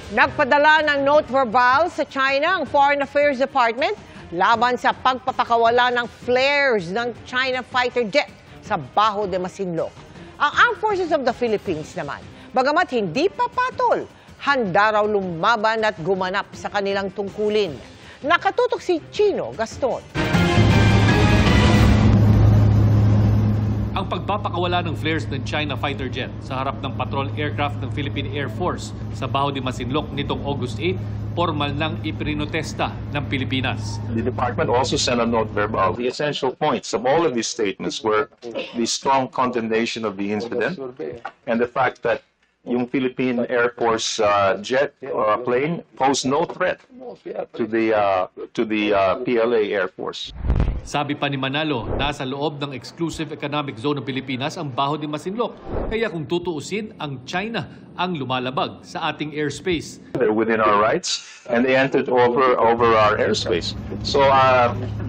Nagpadala ng note verbal sa China ang Foreign Affairs Department laban sa pagpapakawala ng flares ng China fighter jet sa Baho de Masinloc. Ang Armed Forces of the Philippines naman, bagamat hindi papatol, handa raw lumaban at gumanap sa kanilang tungkulin. Nakatutok si Chino Gaston. Ang pagpapakawala ng flares ng China fighter jet sa harap ng patrol aircraft ng Philippine Air Force sa Baho de Masinloc nitong August 8, formal nang iprinotesta ng Pilipinas. The department also sent a note verbal. The essential points of all of these statements were the strong condemnation of the incident and the fact that yung Philippine Air Force jet plane posed no threat to the PLA Air Force. Sabi pa ni Manalo, nasa loob ng exclusive economic zone ng Pilipinas ang Baho de Masinloc. Kaya kung tutuusin, ang China ang lumalabag sa ating airspace. They're within our rights and they entered over our airspace. So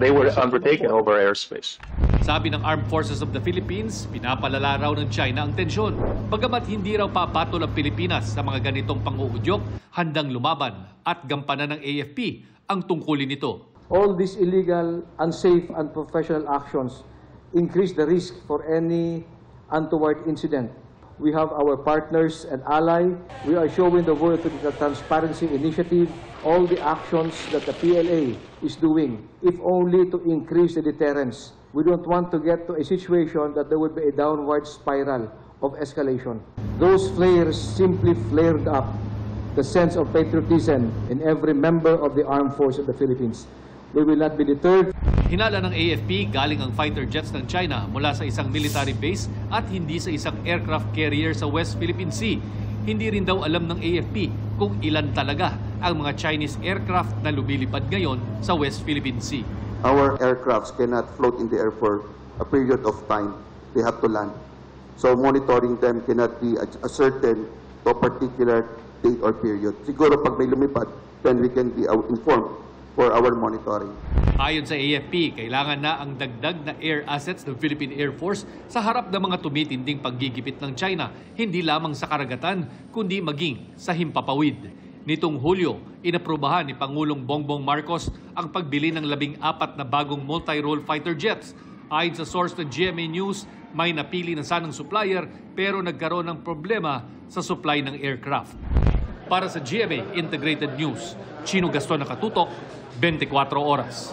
they were undertaken over our airspace. Sabi ng Armed Forces of the Philippines, pinapalala raw ng China ang tensyon. Bagamat hindi raw papatol ang Pilipinas sa mga ganitong pang-uudyok, handang lumaban at gampanan ng AFP ang tungkulin nito. All these illegal, unsafe, unprofessional actions increase the risk for any untoward incident. We have our partners and ally. We are showing the world through the Transparency Initiative all the actions that the PLA is doing, if only to increase the deterrence. We don't want to get to a situation that there would be a downward spiral of escalation. Those flares simply flared up the sense of patriotism in every member of the Armed Forces of the Philippines. We will not be deterred. Hinala ng AFP galing ang fighter jets ng China mula sa isang military base at hindi sa isang aircraft carrier sa West Philippine Sea. Hindi rin daw alam ng AFP kung ilan talaga ang mga Chinese aircraft na lumilipad ngayon sa West Philippine Sea. Our aircrafts cannot float in the air for a period of time. They have to land. So monitoring them cannot be a certain to a particular date or period. Siguro pag may lumipad, then we can be informed for our monitoring. Ayon sa AFP, kailangan na ang dagdag na air assets ng Philippine Air Force sa harap ng mga tumitinding paggigipit ng China, hindi lamang sa karagatan, kundi maging sa himpapawid. Nitong Hulyo, inaprubahan ni Pangulong Bongbong Marcos ang pagbili ng 14 na bagong multi-role fighter jets. Ayon sa source ng GMA News, may napili na sanang supplier pero nagkaroon ng problema sa supply ng aircraft. Para sa GMA Integrated News, Chino Gaston, nakatutok, 24 oras.